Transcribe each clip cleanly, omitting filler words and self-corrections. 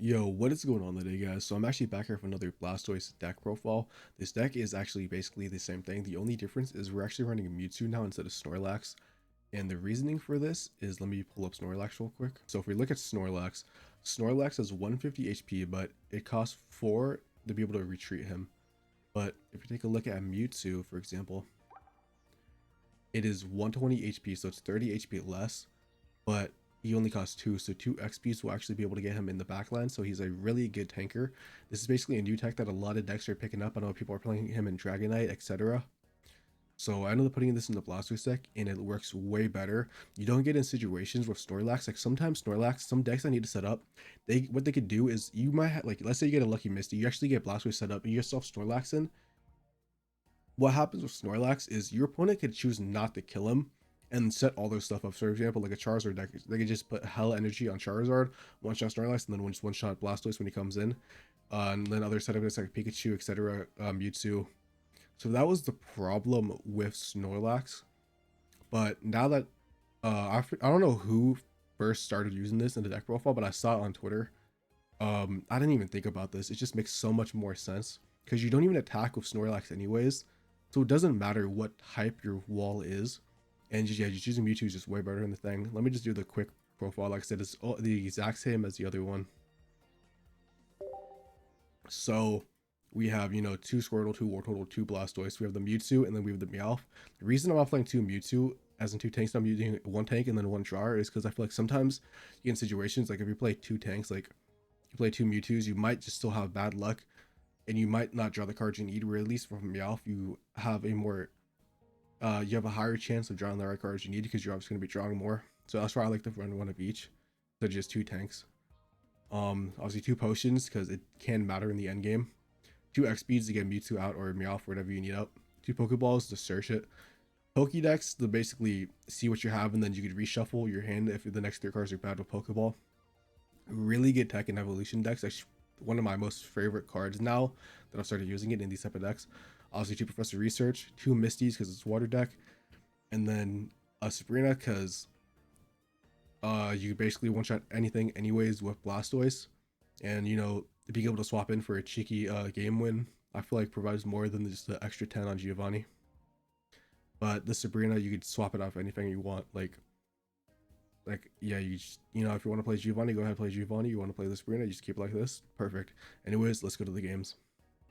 Yo, what is going on today, guys? So I'm actually back here for another Blastoise deck profile. This deck is actually basically the same thing. The only difference is we're actually running a Mewtwo now instead of Snorlax. And the reasoning for this is, let me pull up Snorlax real quick. So if we look at Snorlax, Snorlax has 150 HP, but it costs 4 to be able to retreat him. But if you take a look at Mewtwo, for example, it is 120 HP, so it's 30 HP less, but he only costs 2, so 2 XPs will actually be able to get him in the backline, so he's a really good tanker. This is basically a new tech that a lot of decks are picking up. I know people are playing him in Dragonite, etc. So I ended up putting this in the Blastoise deck, and it works way better. You don't get in situations with Snorlax. Like sometimes Snorlax, some decks I need to set up, what they could do is you might have, like, let's say you get a Lucky Misty, you actually get Blastoise set up, and you yourself Snorlax in. What happens with Snorlax is your opponent could choose not to kill him and set all those stuff up. So, for example, like a Charizard deck, they could just put hell energy on Charizard, one shot Snorlax, and then one shot Blastoise when he comes in. And then other setups like Pikachu, etc., Mewtwo. So that was the problem with Snorlax. But now that I don't know who first started using this in the deck profile, but I saw it on Twitter. I didn't even think about this. It just makes so much more sense because you don't even attack with Snorlax anyways. So it doesn't matter what type your wall is. And just, yeah, just using Mewtwo is just way better than the thing. Let me just do the quick profile. Like I said, it's all the exact same as the other one. So we have, 2 Squirtle, 2 Wartortle, 2 Blastoise. We have the Mewtwo, and then we have the Meowth. The reason I'm not playing 2 Mewtwo, as in 2 tanks, I'm using 1 tank and then 1 drawer, is because I feel like sometimes you get in situations, like if you play 2 tanks, like you play 2 Mewtwo's, you might just still have bad luck, and you might not draw the cards you need, or at least from Meowth, you have a higher chance of drawing the right cards you need because you're obviously going to be drawing more. So that's why I like to run 1 of each. So just 2 tanks. Obviously 2 potions because it can matter in the end game. 2 X speeds to get Mewtwo out or Meowth, whatever you need out. 2 Pokeballs to search it. Pokédex to basically see what you have, and then you could reshuffle your hand if the next 3 cards are bad with Pokeball. Really good tech in evolution decks. Actually, one of my most favorite cards now that I've started using it in these type of decks. Obviously 2 Professor Research, 2 Misties because it's water deck, and then a Sabrina because you basically one shot anything anyways with Blastoise, and being able to swap in for a cheeky game win, I feel like provides more than just the extra 10 on Giovanni. But the Sabrina, you could swap it off anything you want. Like yeah, if you want to play Giovanni, go ahead and play Giovanni. You want to play the Sabrina, you just keep it like this. Perfect. Anyways, let's go to the games.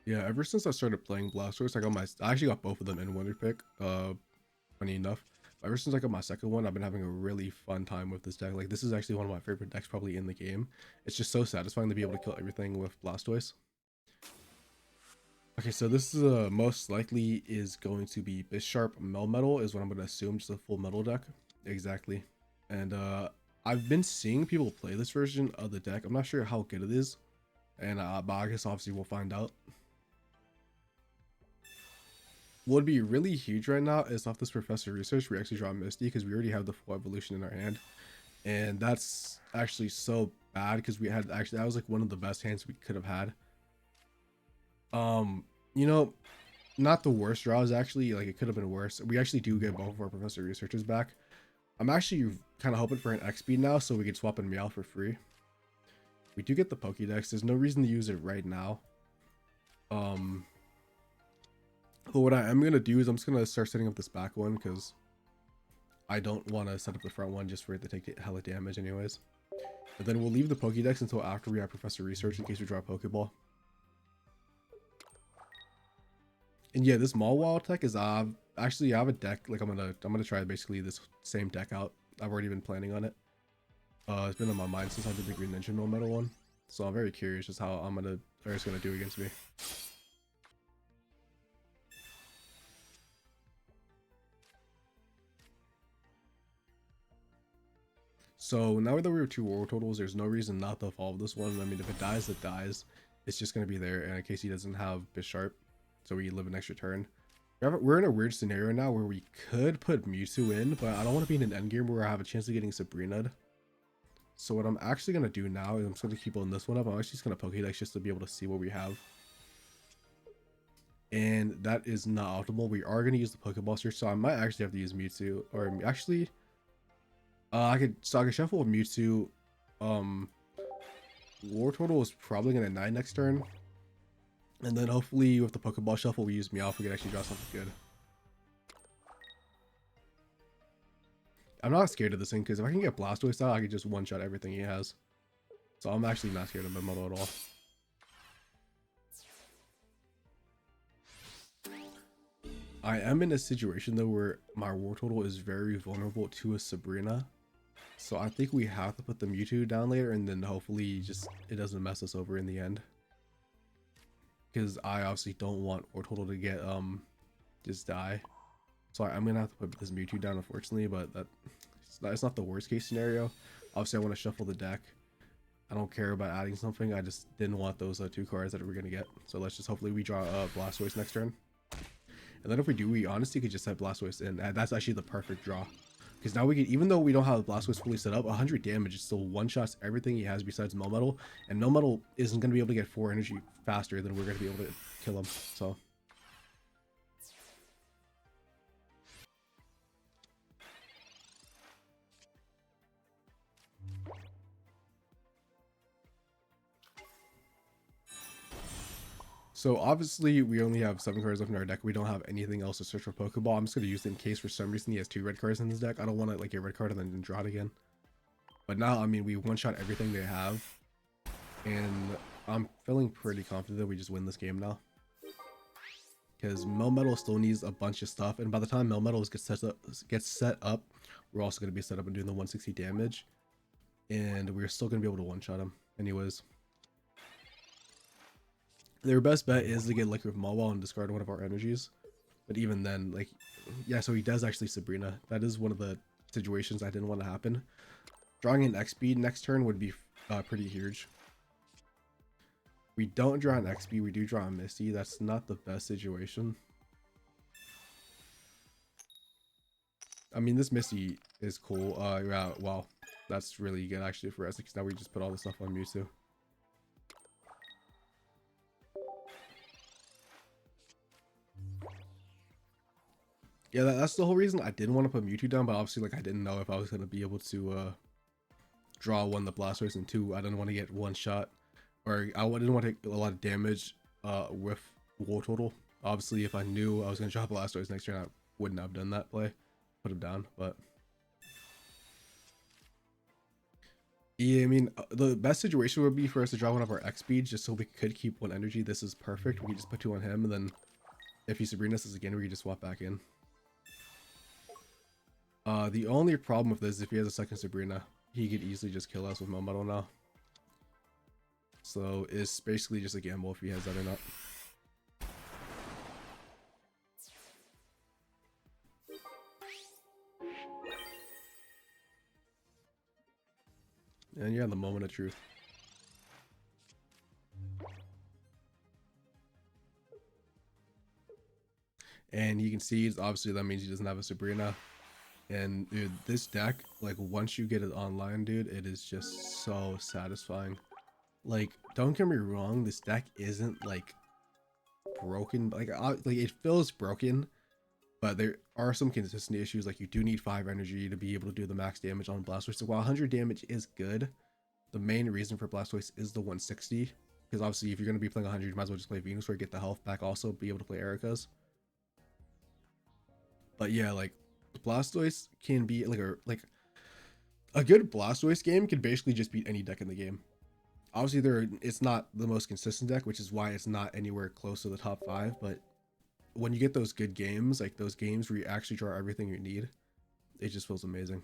Yeah, ever since I started playing Blastoise, I actually got both of them in Wonder Pick. Funny enough. Ever since I got my second one, I've been having a really fun time with this deck. Like, this is actually one of my favorite decks probably in the game. It's just so satisfying to be able to kill everything with Blastoise. Okay, so this is most likely is going to be Bisharp Melmetal is what I'm going to assume, just a full metal deck. Exactly. And I've been seeing people play this version of the deck. I'm not sure how good it is, and but I guess obviously we'll find out. What would be really huge right now is off this Professor Research, we actually draw Misty because we already have the full evolution in our hand. And that's actually so bad because that was like one of the best hands we could have had. You know, not the worst draws actually, like it could have been worse. We actually do get both of our Professor Researchers back. I'm actually kind of hoping for an X speed now so we can swap in Meow for free. We do get the Pokédex. There's no reason to use it right now. But what I am going to do is I'm just going to start setting up this back one because I don't want to set up the front one just for it to take hella damage anyways. But then we'll leave the Pokédex until after we have Professor Research in case we draw a Pokeball. And yeah, this Mawile tech is actually I have a deck, like I'm gonna try basically this same deck out. I've already been planning on it. It's been on my mind since I did the Green Ninja Mill Metal one. So I'm very curious just how it's gonna do against me. So now that we have 2 War Totals, there's no reason not to evolve this one. I mean, if it dies, it dies. It's just going to be there in case he doesn't have Bisharp. So we live an extra turn. We're in a weird scenario now where we could put Mewtwo in, but I don't want to be in an endgame where I have a chance of getting Sabrina. So what I'm actually going to do now is I'm just going to keep on this one up. I'm actually just going to Pokédex just to be able to see what we have. And that is not optimal. We are going to use the Pokeball search, so I might actually have to use Mewtwo. Or actually... I could shuffle with Mewtwo. War total is probably gonna 9 next turn. And then hopefully with the Pokeball Shuffle we use Meowth, we can actually draw something good. I'm not scared of this thing because if I can get Blastoise out, I can just one-shot everything he has. So I'm actually not scared of Melmetal at all. I am in a situation though where my war total is very vulnerable to a Sabrina. So I think we have to put the Mewtwo down later and then hopefully just it doesn't mess us over in the end. Because I obviously don't want war total to get just die. So I'm gonna have to put this Mewtwo down unfortunately, but that's not the worst case scenario. Obviously I want to shuffle the deck. I don't care about adding something. I just didn't want those 2 cards that we're gonna get. So let's just hopefully we draw Blastoise next turn. And then if we do, we honestly could just set Blastoise in. And that's actually the perfect draw. Because now we can, even though we don't have Blastoise fully set up, 100 damage is still one-shots everything he has besides Melmetal. And Melmetal isn't going to be able to get 4 energy faster than we're going to be able to kill him. So obviously we only have 7 cards left in our deck. We don't have anything else to search for Pokeball. I'm just going to use it in case for some reason he has 2 red cards in his deck. I don't want to like get red card and then draw it again. But now, I mean, we one-shot everything they have. And I'm feeling pretty confident that we just win this game now. Because Melmetal still needs a bunch of stuff. And by the time Melmetal gets set up, we're also going to be set up and doing the 160 damage. And we're still going to be able to one-shot him anyways. Their best bet is to get Liquor of Mawile and discard one of our energies. But even then, like, yeah, so he does actually Sabrina. That is one of the situations I didn't want to happen. Drawing an X-Speed next turn would be pretty huge. We don't draw an X-Speed, we do draw a Misty. That's not the best situation. I mean, this Misty is cool. Yeah, well, that's really good actually for us because now we just put all this stuff on Mewtwo. Yeah, that's the whole reason I didn't want to put Mewtwo down, but obviously, like, I didn't know if I was going to be able to draw 1 the Blastoise, and 2, I didn't want to get one shot, or I didn't want to take a lot of damage with war total. Obviously, if I knew I was going to draw Blastoise next turn, I wouldn't have done that play, put him down, but yeah, I mean, the best situation would be for us to draw one of our X speeds just so we could keep 1 energy. This is perfect. We can just put 2 on him, and then if he Sabrina us again, we can just swap back in. The only problem with this is if he has a second Sabrina, he could easily just kill us with Melmetal now. So it's basically just a gamble if he has that or not. And yeah, the moment of truth. And you can see, obviously that means he doesn't have a Sabrina. And dude, this deck, like once you get it online, dude, it is just so satisfying. Like, don't get me wrong, this deck isn't like broken. Like it feels broken, but there are some consistency issues. Like you do need 5 energy to be able to do the max damage on Blastoise. So while 100 damage is good, the main reason for Blastoise is the 160. Because obviously, if you're going to be playing 100, you might as well just play Venusaur, get the health back, also be able to play Erica's. But yeah, like Blastoise can be like a good Blastoise game can basically just beat any deck in the game. Obviously, it's not the most consistent deck, which is why it's not anywhere close to the top 5. But when you get those good games, like those games where you actually draw everything you need, it just feels amazing.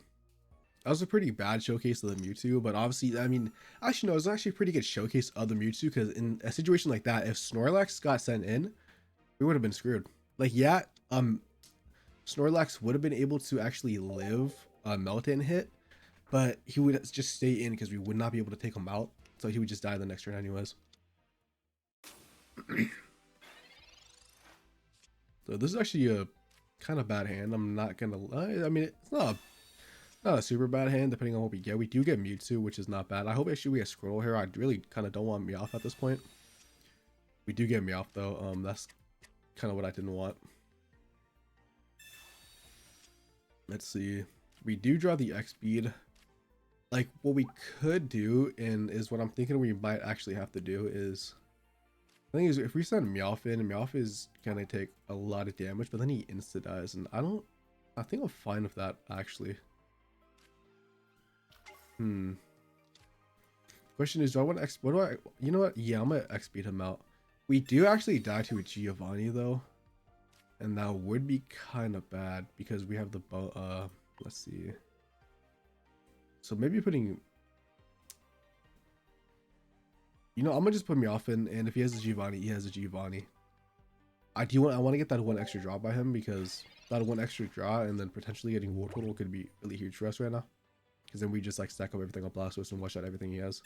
That was a pretty bad showcase of the Mewtwo, but obviously, I mean, actually no, it was actually a pretty good showcase of the Mewtwo because in a situation like that, if Snorlax got sent in, we would have been screwed. Like, yeah, Snorlax would have been able to actually live a Meltan hit, but he would just stay in because we would not be able to take him out. So he would just die the next turn anyways. So this is actually a kind of bad hand. I'm not gonna lie. I mean, it's not a super bad hand depending on what we get. We do get Mewtwo, which is not bad. I hope actually we get Squirtle here. I really kind of don't want Meowth at this point. We do get Meowth though. That's kind of what I didn't want. Let's see. We do draw the X speed. like what we could do, and is what I'm thinking we might actually have to do is, I think is if we send Meowth in, Meowth is gonna take a lot of damage, but then he insta dies, and I think I'm fine with that actually. Question is, do I want to what do I, you know what? Yeah, I'm gonna X beat him out. We do actually die to a Giovanni though, and that would be kind of bad because we have the let's see. So maybe putting, you know, I'm gonna just put Meowth in, and if he has a Giovanni, he has a Giovanni. I want to get that one extra draw by him because that one extra draw and then potentially getting war total could be really huge for us right now. Because then we just like stack up everything on Blastoise and wash out everything he has.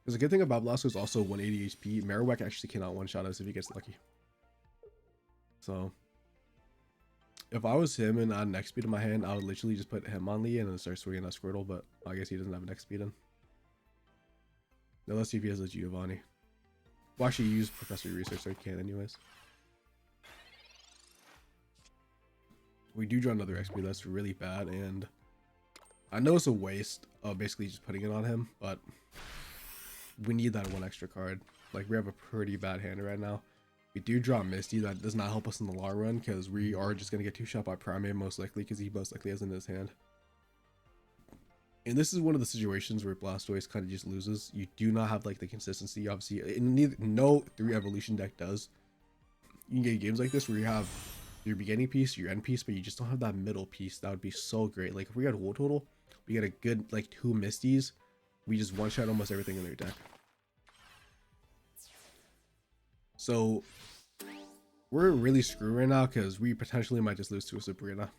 Because the good thing about Blastoise is also 180 HP. Marowak actually cannot one-shot us if he gets lucky. So if I was him and I had an X speed in my hand, I would literally just put him on Lee and then start swinging that Squirtle, but I guess he doesn't have an X speed in. Now let's see if he has a Giovanni. Well, actually use Professor Research, so he can anyways. We do draw another XP, that's really bad, and I know it's a waste of basically just putting it on him, but we need that one extra card. Like, we have a pretty bad hand right now. We do draw Misty, that does not help us in the long run, because we are just going to get two-shot by Primeape most likely, because he most likely has in his hand. And this is one of the situations where Blastoise kind of just loses. You do not have like the consistency, obviously. No 3 evolution deck does. You can get games like this where you have your beginning piece, your end piece, but you just don't have that middle piece. That would be so great. Like if we had war total, we get a good like 2 Misties, we just one-shot almost everything in their deck. So we're really screwed right now because we potentially might just lose to a Sabrina.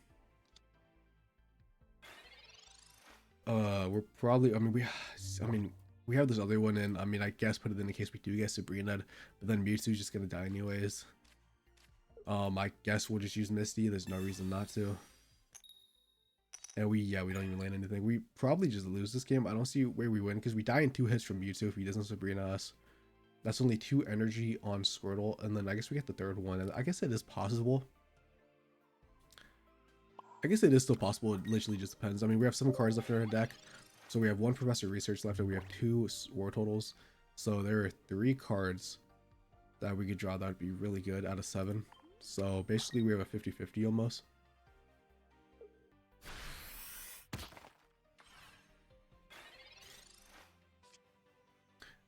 We're probably, I mean, we have this other one in. I mean, I guess put it in case we do get Sabrina, but then Mewtwo's just gonna die anyways. I guess we'll just use Misty. There's no reason not to. And we don't even land anything. We probably just lose this game. I don't see where we win because we die in 2 hits from Mewtwo if he doesn't Sabrina us. That's only 2 energy on Squirtle, and then I guess we get the 3rd one, and I guess it is possible. I guess it is still possible. It literally just depends. I mean, we have 7 cards left in our deck. So we have 1 Professor Research left and we have 2 War Totals. So there are 3 cards that we could draw that would be really good out of 7. So basically we have a 50-50 almost.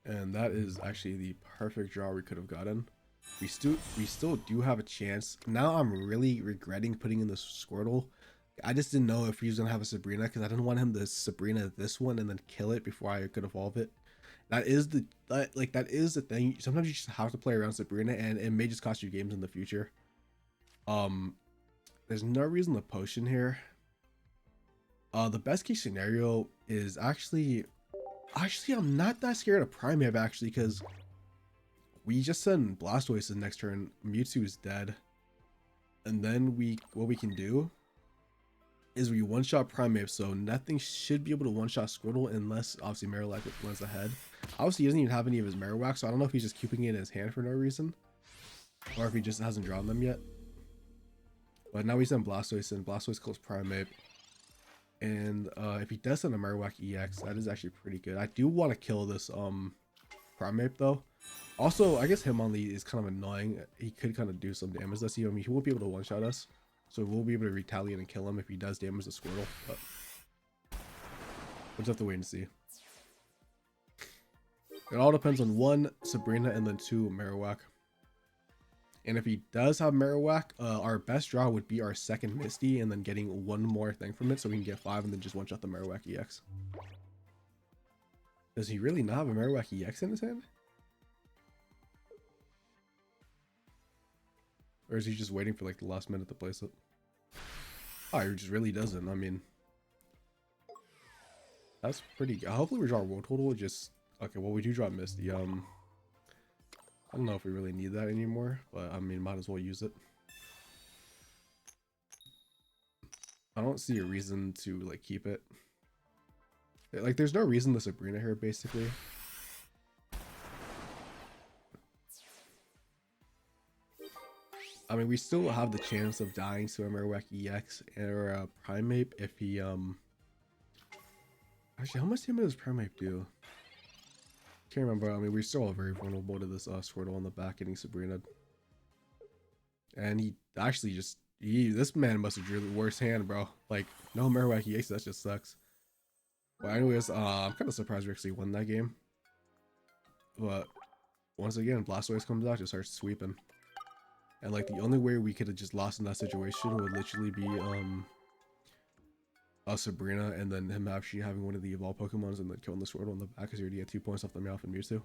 And that is actually the perfect draw we could have gotten. We still do have a chance. Now I'm really regretting putting in the Squirtle. I just didn't know if he was gonna have a Sabrina because I didn't want him to Sabrina this one and then kill it before I could evolve it. That is the thing. Sometimes you just have to play around Sabrina and it may just cost you games in the future. There's no reason to potion here. The best case scenario is actually I'm not that scared of Primeape actually because we just send Blastoise the next turn. Mewtwo is dead, and then what we can do is we one-shot Primeape, so nothing should be able to one-shot Squirtle unless obviously Marowak runs ahead. Obviously he doesn't even have any of his Marowak, so I don't know if he's just keeping it in his hand for no reason, or if he just hasn't drawn them yet. But now we send Blastoise in. Blastoise kills Primeape, and if he does send a Marowak EX, that is actually pretty good. I do want to kill this Primeape though. Also, I guess Hitmonlee is kind of annoying. He could kind of do some damage. Let's see. I mean, he won't be able to one-shot us. So we'll be able to retaliate and kill him if he does damage the Squirtle. But we'll just have to wait and see. It all depends on 1 Sabrina and then 2 Marowak. And if he does have Marowak, our best draw would be our 2nd Misty and then getting 1 more thing from it so we can get 5 and then just one-shot the Marowak EX. Does he really not have a Marowak EX in his hand? Or is he just waiting for like the last minute to place it? Oh, he just really doesn't. I mean, that's pretty good. Hopefully we draw a world total. Just okay. Well, we do draw Misty. I don't know if we really need that anymore, but I mean, might as well use it. I don't see a reason to like keep it. Like, there's no reason to Sabrina here, basically. I mean, we still have the chance of dying to a Marowak EX or a Primeape if he actually, how much damage does Primeape do? Can't remember. I mean, we're still very vulnerable to this Squirtle on the back getting Sabrina. And he actually just this man must have drew the worst hand, bro. Like, no Marowak EX, that just sucks. But anyways, I'm kind of surprised we actually won that game. But once again, Blastoise comes out, just starts sweeping. And like the only way we could have just lost in that situation would literally be Sabrina and then him actually having one of the evolved Pokemons and then killing the Squirtle on the back because he already had 2 points off the Meowth and Mewtwo.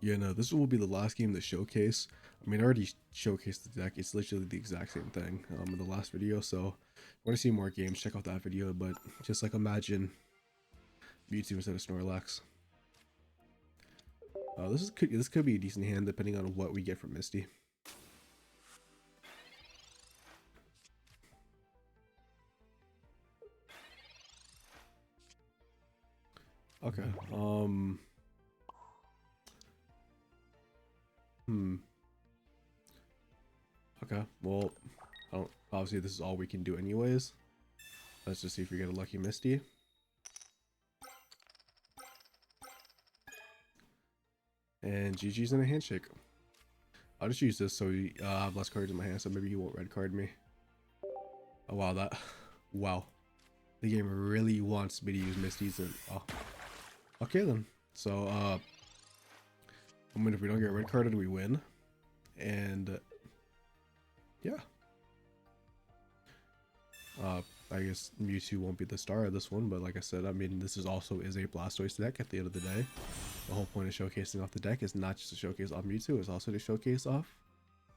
Yeah, no, this will be the last game to showcase. I mean, I already showcased the deck. It's literally the exact same thing in the last video. So, if you want to see more games, check out that video. But just like imagine Mewtwo instead of Snorlax. This could be a decent hand depending on what we get from Misty. Okay. Okay. Well, I don't. Obviously, this is all we can do anyways. Let's just see if we get a lucky Misty. And GG's in a handshake. I'll just use this so I have less cards in my hand, so maybe he won't red card me. Oh wow, that wow. The game really wants me to use Misty's and oh. Okay then. So I mean if we don't get red carded we win. And yeah. I guess Mewtwo won't be the star of this one, but like I said, I mean this is also a Blastoise deck at the end of the day. The whole point of showcasing off the deck is not just to showcase off Mewtwo, it's also to showcase off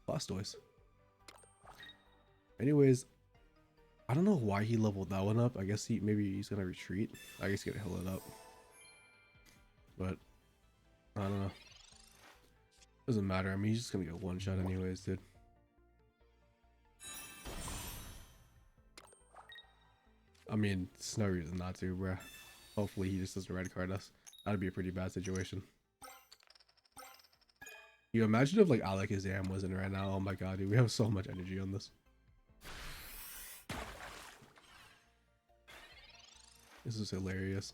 Blastoise. Anyways, I don't know why he leveled that one up. I guess maybe he's gonna retreat. I guess he's gonna heal it up. But I don't know. Doesn't matter. I mean he's just gonna get one shot anyways, dude. I mean, it's no reason not to, bruh. Hopefully he just doesn't red card us. That'd be a pretty bad situation. You imagine if like Alakazam was in right now. Oh my god, dude, we have so much energy on this. This is hilarious.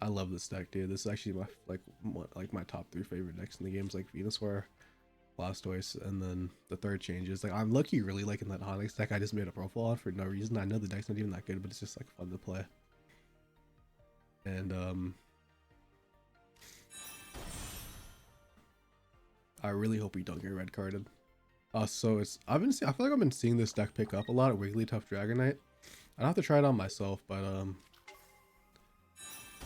I love this deck, dude. This is actually my my top 3 favorite decks in the games, like Venusaur, Blastoise, and then the third changes. Like I'm lucky really liking that Onyx deck I just made a profile on for no reason. I know the deck's not even that good, but it's just like fun to play. And I really hope we don't get red carded. So I feel like I've been seeing this deck pick up a lot at Wigglytuff Dragonite. I'd have to try it on myself, but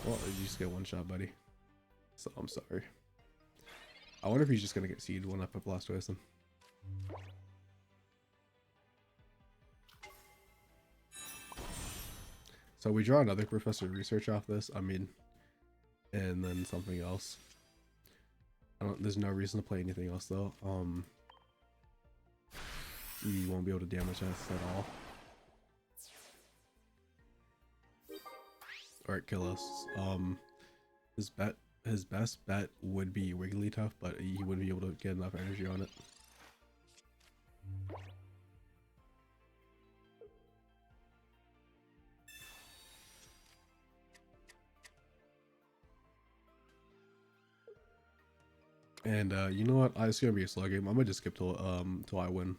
well, you just get one shot, buddy. So I'm sorry. I wonder if he's just gonna get seeded one up at Blastoise then. So we draw another Professor Research off this. I mean, and then something else. There's no reason to play anything else though. He won't be able to damage us at all. Or kill us. His best bet would be Wigglytuff, but he wouldn't be able to get enough energy on it. And you know what? It's gonna be a slow game. I'm gonna just skip till I win,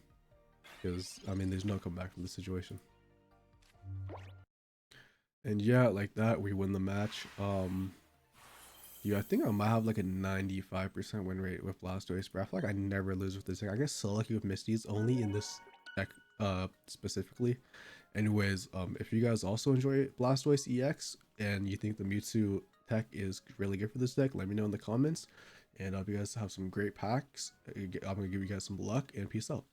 because I mean there's no comeback from the situation. And yeah, like that we win the match. Yeah, I think I might have like a 95% win rate with Blastoise, but I feel like I never lose with this deck. I get so lucky with Misty's only in this deck specifically. Anyways, if you guys also enjoy Blastoise EX and you think the Mewtwo tech is really good for this deck, let me know in the comments. And I hope you guys have some great packs. I'm gonna give you guys some luck and peace out.